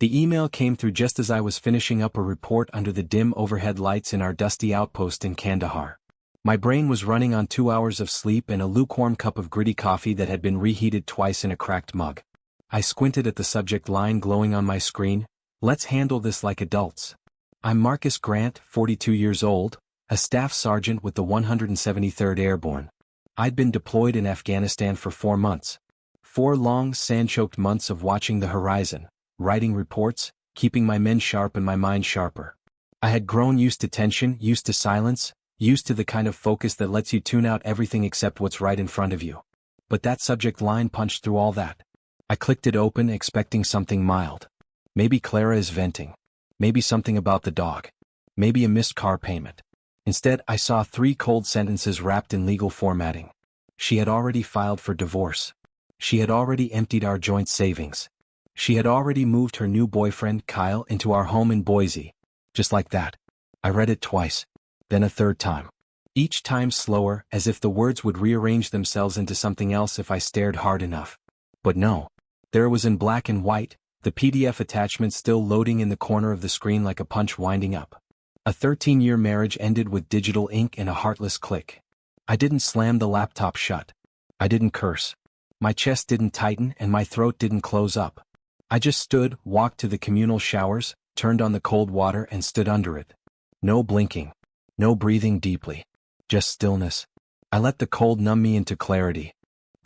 The email came through just as I was finishing up a report under the dim overhead lights in our dusty outpost in Kandahar. My brain was running on 2 hours of sleep and a lukewarm cup of gritty coffee that had been reheated twice in a cracked mug. I squinted at the subject line glowing on my screen. Let's handle this like adults. I'm Marcus Grant, 42 years old, a staff sergeant with the 173rd Airborne. I'd been deployed in Afghanistan for 4 months. 4 long, sand-choked months of watching the horizon, writing reports, keeping my men sharp and my mind sharper. I had grown used to tension, used to silence, used to the kind of focus that lets you tune out everything except what's right in front of you. But that subject line punched through all that. I clicked it open, expecting something mild. Maybe Clara is venting. Maybe something about the dog. Maybe a missed car payment. Instead, I saw 3 cold sentences wrapped in legal formatting. She had already filed for divorce. She had already emptied our joint savings. She had already moved her new boyfriend, Kyle, into our home in Boise. Just like that. I read it twice. Then a third time. Each time slower, as if the words would rearrange themselves into something else if I stared hard enough. But no. There it was in black and white, the PDF attachment still loading in the corner of the screen like a punch winding up. A 13-year marriage ended with digital ink and a heartless click. I didn't slam the laptop shut. I didn't curse. My chest didn't tighten and my throat didn't close up. I just stood, walked to the communal showers, turned on the cold water and stood under it. No blinking. No breathing deeply. Just stillness. I let the cold numb me into clarity.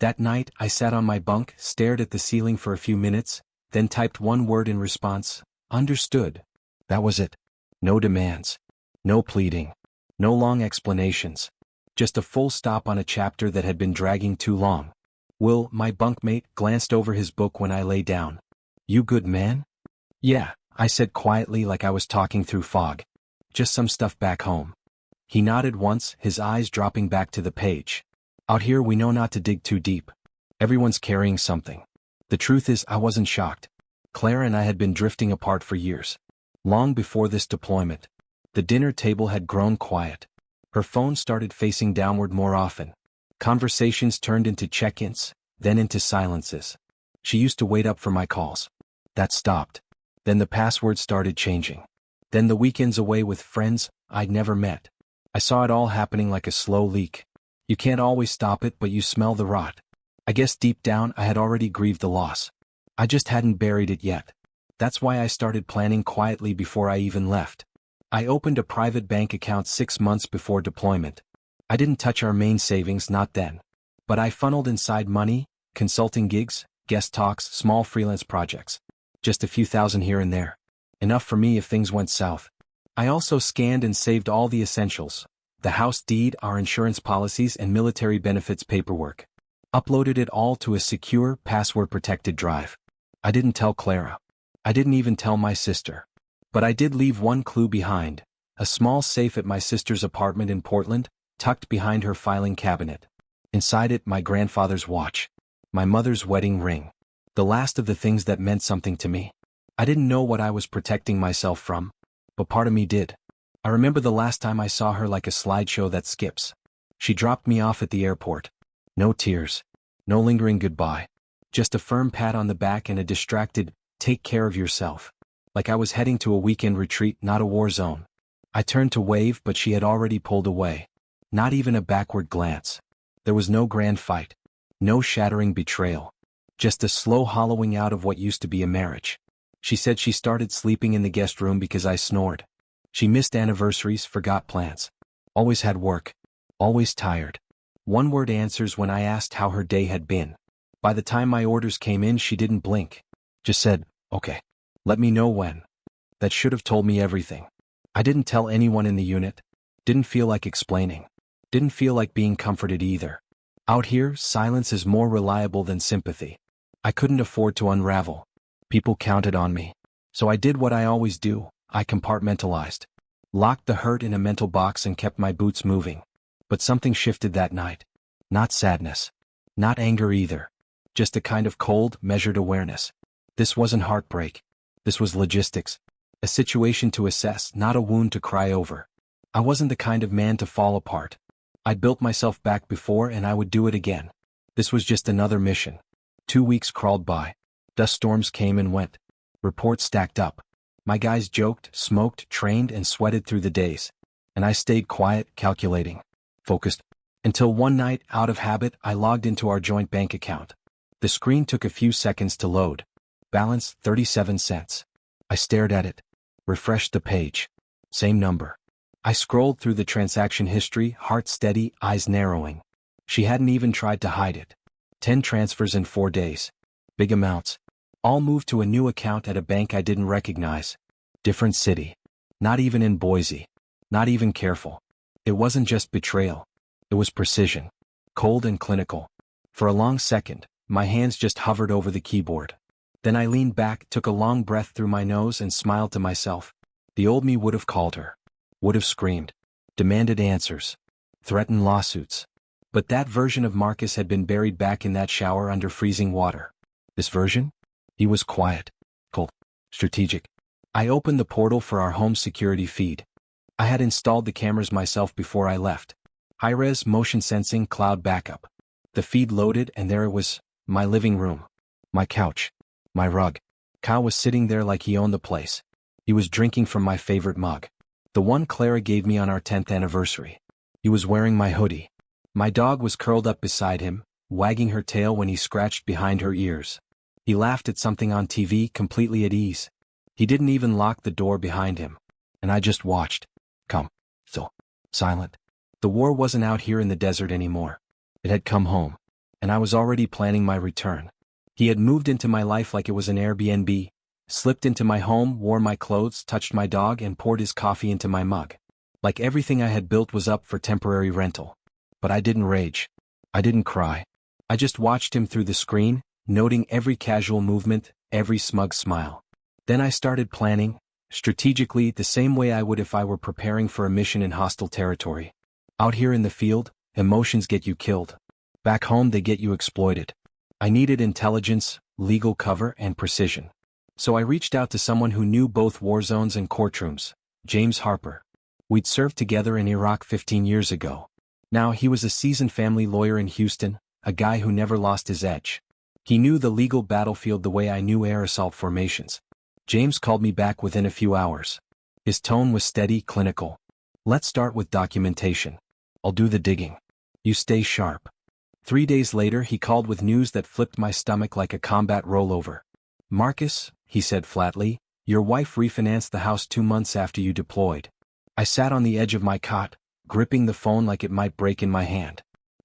That night, I sat on my bunk, stared at the ceiling for a few minutes, then typed one word in response, understood. That was it. No demands. No pleading. No long explanations. Just a full stop on a chapter that had been dragging too long. Will, my bunkmate, glanced over his book when I lay down. You good man? Yeah, I said quietly like I was talking through fog. Just some stuff back home. He nodded once, his eyes dropping back to the page. Out here we know not to dig too deep. Everyone's carrying something. The truth is I wasn't shocked. Clara and I had been drifting apart for years. Long before this deployment. The dinner table had grown quiet. Her phone started facing downward more often. Conversations turned into check-ins, then into silences. She used to wait up for my calls. That stopped. Then the passwords started changing. Then the weekends away with friends I'd never met. I saw it all happening like a slow leak. You can't always stop it, but you smell the rot. I guess deep down I had already grieved the loss. I just hadn't buried it yet. That's why I started planning quietly before I even left. I opened a private bank account 6 months before deployment. I didn't touch our main savings, not then. But I funneled inside money, consulting gigs, guest talks, small freelance projects. Just a few thousand here and there. Enough for me if things went south. I also scanned and saved all the essentials. The house deed, our insurance policies and military benefits paperwork. Uploaded it all to a secure, password-protected drive. I didn't tell Clara. I didn't even tell my sister. But I did leave one clue behind. A small safe at my sister's apartment in Portland, tucked behind her filing cabinet. Inside it, my grandfather's watch. My mother's wedding ring. The last of the things that meant something to me. I didn't know what I was protecting myself from. But part of me did. I remember the last time I saw her like a slideshow that skips. She dropped me off at the airport. No tears. No lingering goodbye. Just a firm pat on the back and a distracted, take care of yourself. Like I was heading to a weekend retreat, not a war zone. I turned to wave, but she had already pulled away. Not even a backward glance. There was no grand fight. No shattering betrayal. Just a slow hollowing out of what used to be a marriage. She said she started sleeping in the guest room because I snored. She missed anniversaries, forgot plans. Always had work. Always tired. One-word answers when I asked how her day had been. By the time my orders came in, she didn't blink. Just said, okay. Let me know when. That should have told me everything. I didn't tell anyone in the unit. Didn't feel like explaining. Didn't feel like being comforted either. Out here, silence is more reliable than sympathy. I couldn't afford to unravel. People counted on me. So I did what I always do. I compartmentalized. Locked the hurt in a mental box and kept my boots moving. But something shifted that night. Not sadness. Not anger either. Just a kind of cold, measured awareness. This wasn't heartbreak. This was logistics. A situation to assess, not a wound to cry over. I wasn't the kind of man to fall apart. I'd built myself back before and I would do it again. This was just another mission. 2 weeks crawled by. Dust storms came and went. Reports stacked up. My guys joked, smoked, trained, and sweated through the days. And I stayed quiet, calculating, focused. Until one night, out of habit, I logged into our joint bank account. The screen took a few seconds to load. Balance, 37 cents. I stared at it. Refreshed the page. Same number. I scrolled through the transaction history, heart steady, eyes narrowing. She hadn't even tried to hide it. 10 transfers in 4 days. Big amounts. All moved to a new account at a bank I didn't recognize. Different city. Not even in Boise. Not even careful. It wasn't just betrayal. It was precision. Cold and clinical. For a long second, my hands just hovered over the keyboard. Then I leaned back, took a long breath through my nose and smiled to myself. The old me would have called her. Would have screamed. Demanded answers. Threatened lawsuits. But that version of Marcus had been buried back in that shower under freezing water. This version? He was quiet. Cold. Strategic. I opened the portal for our home security feed. I had installed the cameras myself before I left. High-res motion sensing cloud backup. The feed loaded and there it was, my living room. My couch. My rug. Kyle was sitting there like he owned the place. He was drinking from my favorite mug. The one Clara gave me on our 10th anniversary. He was wearing my hoodie. My dog was curled up beside him, wagging her tail when he scratched behind her ears. He laughed at something on TV, completely at ease. He didn't even lock the door behind him. And I just watched. Calm. Still. Silent. The war wasn't out here in the desert anymore. It had come home. And I was already planning my return. He had moved into my life like it was an Airbnb, slipped into my home, wore my clothes, touched my dog, and poured his coffee into my mug. Like everything I had built was up for temporary rental. But I didn't rage. I didn't cry. I just watched him through the screen, noting every casual movement, every smug smile. Then I started planning, strategically, the same way I would if I were preparing for a mission in hostile territory. Out here in the field, emotions get you killed. Back home they get you exploited. I needed intelligence, legal cover, and precision. So I reached out to someone who knew both war zones and courtrooms, James Harper. We'd served together in Iraq 15 years ago. Now he was a seasoned family lawyer in Houston, a guy who never lost his edge. He knew the legal battlefield the way I knew air assault formations. James called me back within a few hours. His tone was steady, clinical. Let's start with documentation. I'll do the digging. You stay sharp. 3 days later he called with news that flipped my stomach like a combat rollover. Marcus, he said flatly, your wife refinanced the house 2 months after you deployed. I sat on the edge of my cot, gripping the phone like it might break in my hand.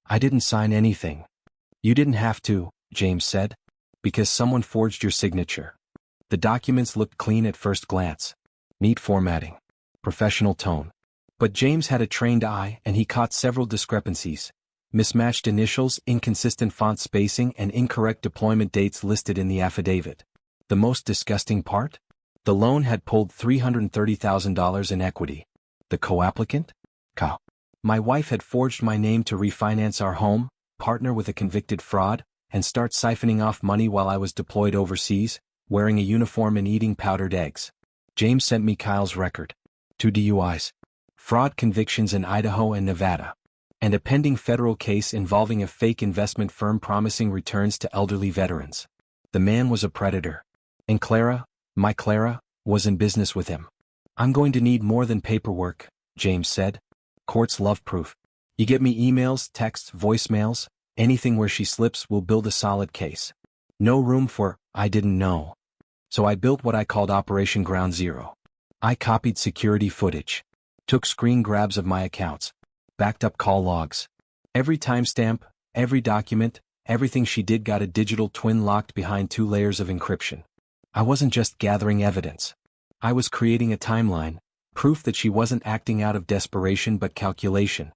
I didn't sign anything. You didn't have to, James said. Because someone forged your signature. The documents looked clean at first glance. Neat formatting. Professional tone. But James had a trained eye and he caught several discrepancies. Mismatched initials, inconsistent font spacing, and incorrect deployment dates listed in the affidavit. The most disgusting part? The loan had pulled $330,000 in equity. The co-applicant? Kyle. My wife had forged my name to refinance our home, partner with a convicted fraud, and start siphoning off money while I was deployed overseas, wearing a uniform and eating powdered eggs. James sent me Kyle's record. 2 DUIs. Fraud convictions in Idaho and Nevada. And a pending federal case involving a fake investment firm promising returns to elderly veterans. The man was a predator. And Clara, my Clara, was in business with him. I'm going to need more than paperwork, James said. Courts love proof. You get me emails, texts, voicemails, anything where she slips will build a solid case. No room for, I didn't know. So I built what I called Operation Ground Zero. I copied security footage. Took screen grabs of my accounts. Backed up call logs. Every timestamp, every document, everything she did got a digital twin locked behind 2 layers of encryption. I wasn't just gathering evidence. I was creating a timeline, proof that she wasn't acting out of desperation but calculation.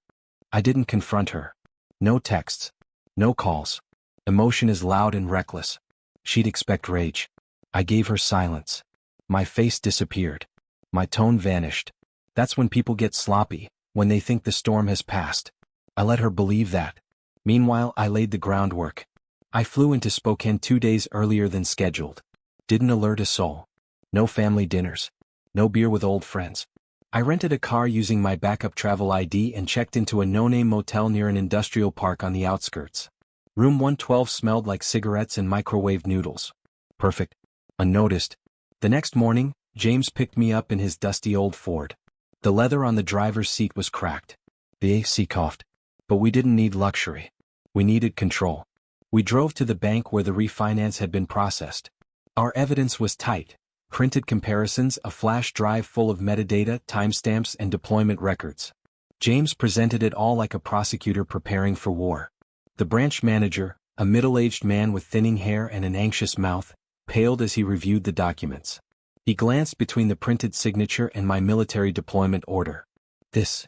I didn't confront her. No texts. No calls. Emotion is loud and reckless. She'd expect rage. I gave her silence. My face disappeared. My tone vanished. That's when people get sloppy, when they think the storm has passed. I let her believe that. Meanwhile, I laid the groundwork. I flew into Spokane 2 days earlier than scheduled. Didn't alert a soul. No family dinners. No beer with old friends. I rented a car using my backup travel ID and checked into a no-name motel near an industrial park on the outskirts. Room 112 smelled like cigarettes and microwaved noodles. Perfect. Unnoticed. The next morning, James picked me up in his dusty old Ford. The leather on the driver's seat was cracked. The AC coughed. But we didn't need luxury. We needed control. We drove to the bank where the refinance had been processed. Our evidence was tight. Printed comparisons, a flash drive full of metadata, timestamps, and deployment records. James presented it all like a prosecutor preparing for war. The branch manager, a middle-aged man with thinning hair and an anxious mouth, paled as he reviewed the documents. He glanced between the printed signature and my military deployment order. This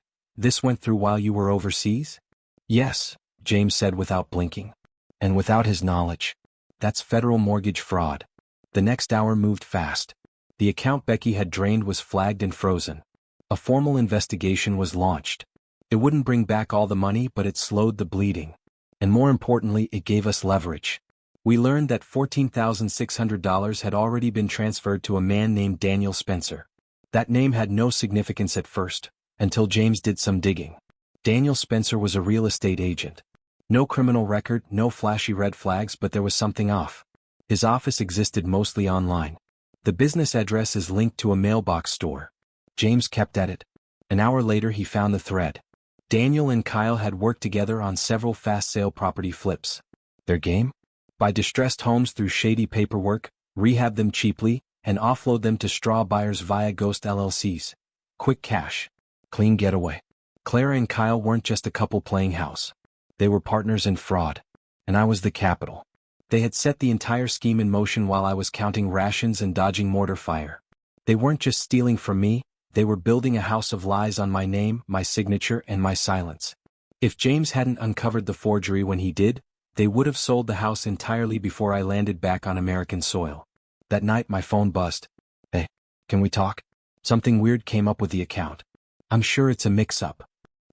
went through while you were overseas? Yes, James said without blinking. And without his knowledge. That's federal mortgage fraud. The next hour moved fast. The account Becky had drained was flagged and frozen. A formal investigation was launched. It wouldn't bring back all the money, but it slowed the bleeding. And more importantly, it gave us leverage. We learned that $14,600 had already been transferred to a man named Daniel Spencer. That name had no significance at first, until James did some digging. Daniel Spencer was a real estate agent. No criminal record, no flashy red flags, but there was something off. His office existed mostly online. The business address is linked to a mailbox store. James kept at it. An hour later he found the thread. Daniel and Kyle had worked together on several fast sale property flips. Their game? Buy distressed homes through shady paperwork, rehab them cheaply, and offload them to straw buyers via ghost LLCs. Quick cash. Clean getaway. Clara and Kyle weren't just a couple playing house. They were partners in fraud. And I was the capital. They had set the entire scheme in motion while I was counting rations and dodging mortar fire. They weren't just stealing from me, they were building a house of lies on my name, my signature, and my silence. If James hadn't uncovered the forgery when he did, they would have sold the house entirely before I landed back on American soil. That night my phone buzzed. Hey, can we talk? Something weird came up with the account. I'm sure it's a mix-up.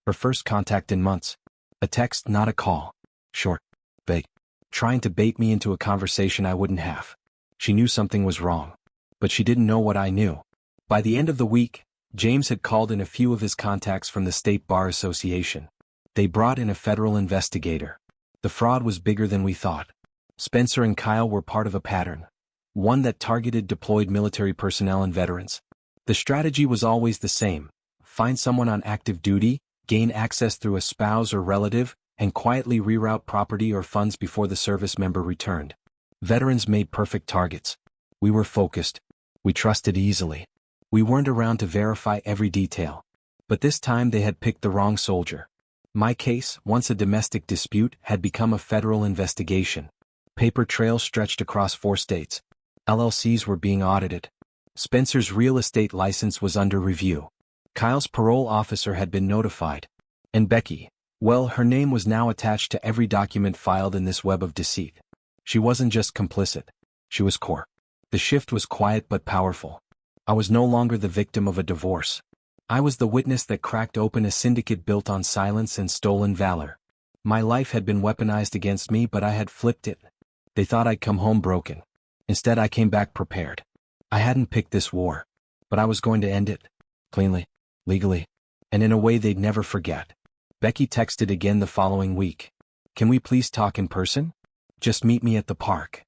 Her first contact in months. A text, not a call. Short. Vague. Trying to bait me into a conversation I wouldn't have. She knew something was wrong. But she didn't know what I knew. By the end of the week, James had called in a few of his contacts from the State Bar Association. They brought in a federal investigator. The fraud was bigger than we thought. Spencer and Kyle were part of a pattern. One that targeted deployed military personnel and veterans. The strategy was always the same. Find someone on active duty, gain access through a spouse or relative, and quietly reroute property or funds before the service member returned. Veterans made perfect targets. We were focused. We trusted easily. We weren't around to verify every detail. But this time they had picked the wrong soldier. My case, once a domestic dispute, had become a federal investigation. Paper trails stretched across 4 states. LLCs were being audited. Spencer's real estate license was under review. Kyle's parole officer had been notified. And Becky, well, her name was now attached to every document filed in this web of deceit. She wasn't just complicit. She was core. The shift was quiet but powerful. I was no longer the victim of a divorce. I was the witness that cracked open a syndicate built on silence and stolen valor. My life had been weaponized against me, but I had flipped it. They thought I'd come home broken. Instead, I came back prepared. I hadn't picked this war, but I was going to end it. Cleanly, legally, and in a way they'd never forget. Becky texted again the following week. Can we please talk in person? Just meet me at the park.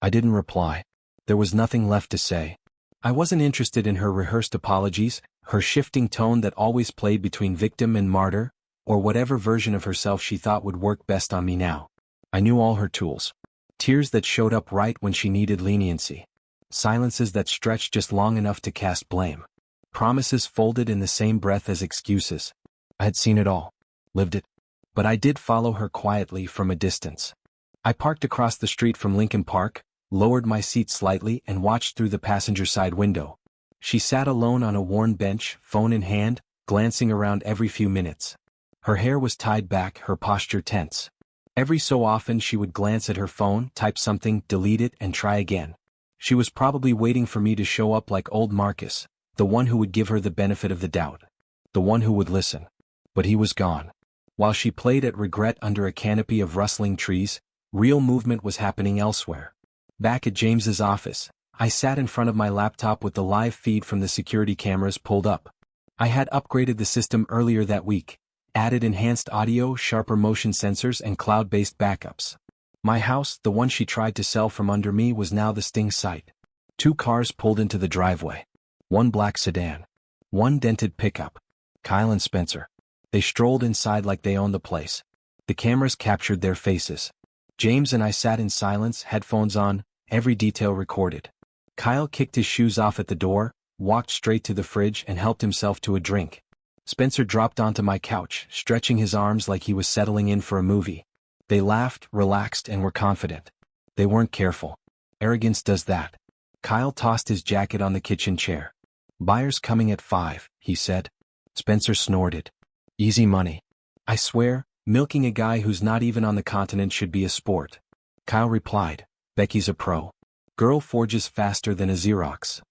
I didn't reply. There was nothing left to say. I wasn't interested in her rehearsed apologies, her shifting tone that always played between victim and martyr, or whatever version of herself she thought would work best on me now. I knew all her tools. Tears that showed up right when she needed leniency. Silences that stretched just long enough to cast blame. Promises folded in the same breath as excuses. I had seen it all. Lived it. But I did follow her quietly from a distance. I parked across the street from Lincoln Park, lowered my seat slightly and watched through the passenger side window. She sat alone on a worn bench, phone in hand, glancing around every few minutes. Her hair was tied back, her posture tense. Every so often she would glance at her phone, type something, delete it, and try again. She was probably waiting for me to show up like old Marcus, the one who would give her the benefit of the doubt. The one who would listen. But he was gone. While she played at regret under a canopy of rustling trees, real movement was happening elsewhere. Back at James's office, I sat in front of my laptop with the live feed from the security cameras pulled up. I had upgraded the system earlier that week, added enhanced audio, sharper motion sensors, and cloud-based backups. My house, the one she tried to sell from under me, was now the sting site. Two cars pulled into the driveway. One black sedan. One dented pickup. Kyle and Spencer. They strolled inside like they owned the place. The cameras captured their faces. James and I sat in silence, headphones on, every detail recorded. Kyle kicked his shoes off at the door, walked straight to the fridge and helped himself to a drink. Spencer dropped onto my couch, stretching his arms like he was settling in for a movie. They laughed, relaxed, and were confident. They weren't careful. Arrogance does that. Kyle tossed his jacket on the kitchen chair. "Buyers coming at 5, he said. Spencer snorted. "Easy money. I swear, milking a guy who's not even on the continent should be a sport." Kyle replied, "Becky's a pro. Girl forges faster than a Xerox."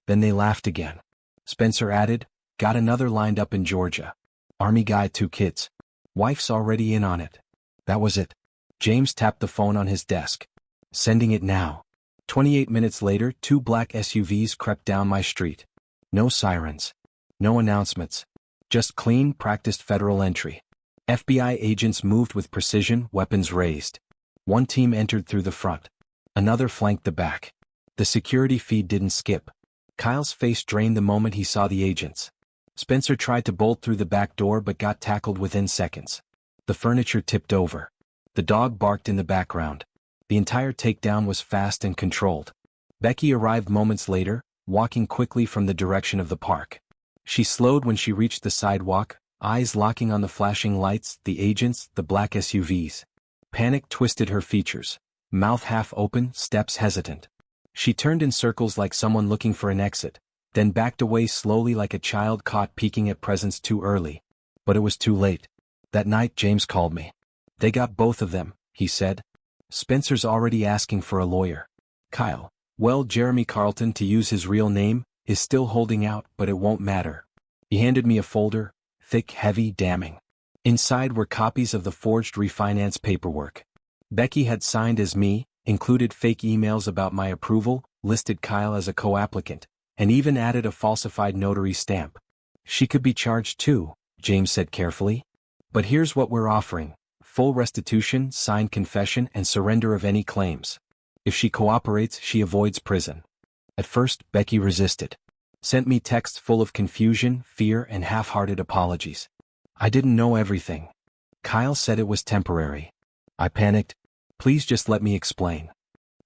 Then they laughed again. Spencer added, "Got another lined up in Georgia. Army guy, 2 kids. Wife's already in on it." That was it. James tapped the phone on his desk. "Sending it now." 28 minutes later, 2 black SUVs crept down my street. No sirens. No announcements. Just clean, practiced federal entry. FBI agents moved with precision, weapons raised. One team entered through the front. Another flanked the back. The security feed didn't skip. Kyle's face drained the moment he saw the agents. Spencer tried to bolt through the back door but got tackled within seconds. The furniture tipped over. The dog barked in the background. The entire takedown was fast and controlled. Becky arrived moments later, walking quickly from the direction of the park. She slowed when she reached the sidewalk, eyes locking on the flashing lights, the agents, the black SUVs. Panic twisted her features. Mouth half open, steps hesitant. She turned in circles like someone looking for an exit, then backed away slowly like a child caught peeking at presents too early. But it was too late. That night James called me. "They got both of them," he said. "Spencer's already asking for a lawyer." Kyle, well, Jeremy Carlton, to use his real name, is still holding out, but it won't matter. He handed me a folder, thick, heavy, damning. Inside were copies of the forged refinance paperwork. Becky had signed as me, included fake emails about my approval, listed Kyle as a co-applicant, and even added a falsified notary stamp. "She could be charged too," James said carefully. "But here's what we're offering: full restitution, signed confession, and surrender of any claims. If she cooperates, she avoids prison." At first, Becky resisted. Sent me texts full of confusion, fear, and half-hearted apologies. I didn't know everything. Kyle said it was temporary. I panicked. "Please just let me explain."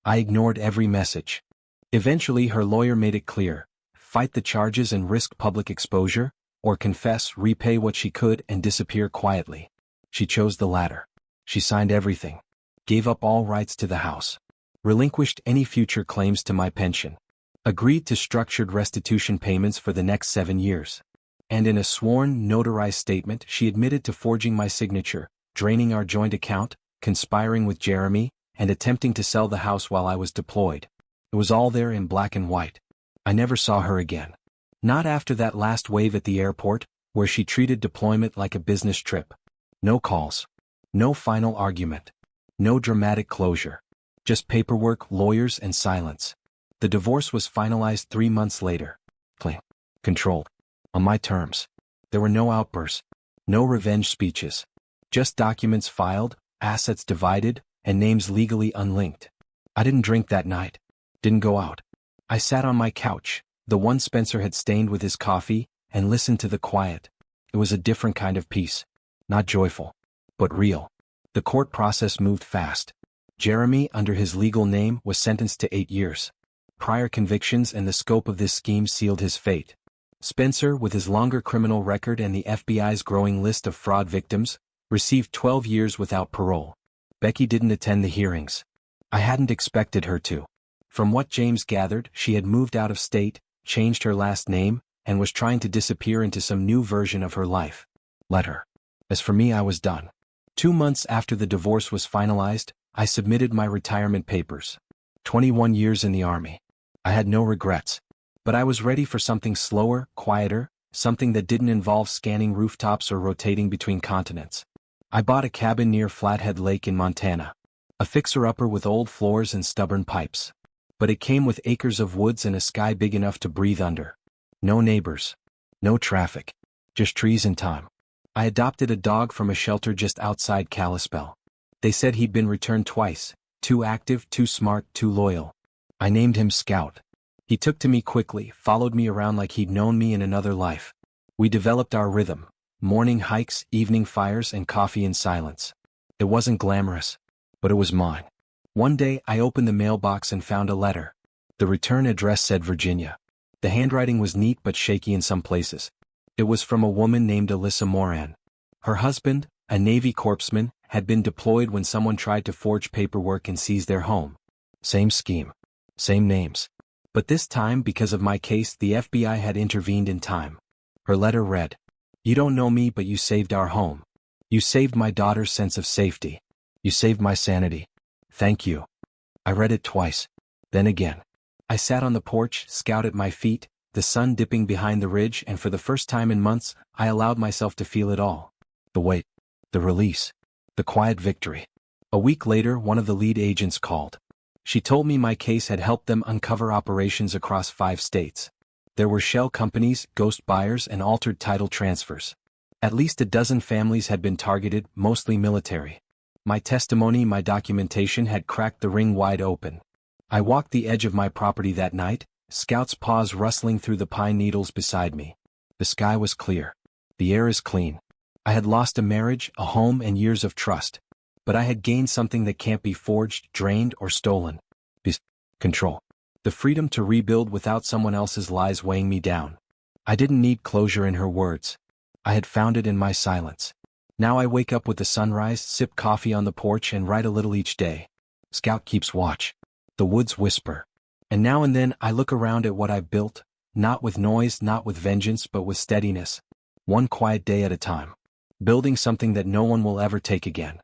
I ignored every message. Eventually her lawyer made it clear: fight the charges and risk public exposure, or confess, repay what she could, and disappear quietly. She chose the latter. She signed everything. Gave up all rights to the house. Relinquished any future claims to my pension. Agreed to structured restitution payments for the next 7 years. And in a sworn, notarized statement, she admitted to forging my signature, draining our joint account, conspiring with Jeremy, and attempting to sell the house while I was deployed. It was all there in black and white. I never saw her again. Not after that last wave at the airport, where she treated deployment like a business trip. No calls. No final argument. No dramatic closure. Just paperwork, lawyers, and silence. The divorce was finalized 3 months later. Clean. Controlled. On my terms. There were no outbursts. No revenge speeches. Just documents filed, assets divided, and names legally unlinked. I didn't drink that night. Didn't go out. I sat on my couch, the one Spencer had stained with his coffee, and listened to the quiet. It was a different kind of peace. Not joyful. But real. The court process moved fast. Jeremy, under his legal name, was sentenced to 8 years. Prior convictions and the scope of this scheme sealed his fate. Spencer, with his longer criminal record and the FBI's growing list of fraud victims, received 12 years without parole. Becky didn't attend the hearings. I hadn't expected her to. From what James gathered, she had moved out of state, changed her last name, and was trying to disappear into some new version of her life. Let her. As for me, I was done. 2 months after the divorce was finalized, I submitted my retirement papers. 21 years in the Army. I had no regrets. But I was ready for something slower, quieter, something that didn't involve scanning rooftops or rotating between continents. I bought a cabin near Flathead Lake in Montana. A fixer-upper with old floors and stubborn pipes. But it came with acres of woods and a sky big enough to breathe under. No neighbors. No traffic. Just trees and time. I adopted a dog from a shelter just outside Kalispell. They said he'd been returned twice. Too active, too smart, too loyal. I named him Scout. He took to me quickly, followed me around like he'd known me in another life. We developed our rhythm: morning hikes, evening fires, and coffee in silence. It wasn't glamorous, but it was mine. One day, I opened the mailbox and found a letter. The return address said Virginia. The handwriting was neat but shaky in some places. It was from a woman named Alyssa Moran. Her husband, a Navy corpsman, had been deployed when someone tried to forge paperwork and seize their home. Same scheme. Same names. But this time, because of my case, the FBI had intervened in time. Her letter read, "You don't know me, but you saved our home. You saved my daughter's sense of safety. You saved my sanity. Thank you." I read it twice. Then again. I sat on the porch, Scout at my feet, the sun dipping behind the ridge, and for the first time in months, I allowed myself to feel it all. The weight. The release. The quiet victory. A week later, one of the lead agents called. She told me my case had helped them uncover operations across 5 states. There were shell companies, ghost buyers, and altered title transfers. At least a dozen families had been targeted, mostly military. My testimony, my documentation had cracked the ring wide open. I walked the edge of my property that night, Scout's paws rustling through the pine needles beside me. The sky was clear. The air is clean. I had lost a marriage, a home, and years of trust. But I had gained something that can't be forged, drained, or stolen. Control. The freedom to rebuild without someone else's lies weighing me down. I didn't need closure in her words. I had found it in my silence. Now I wake up with the sunrise, sip coffee on the porch, and write a little each day. Scout keeps watch. The woods whisper. And now and then I look around at what I've built, not with noise, not with vengeance, but with steadiness. One quiet day at a time. Building something that no one will ever take again.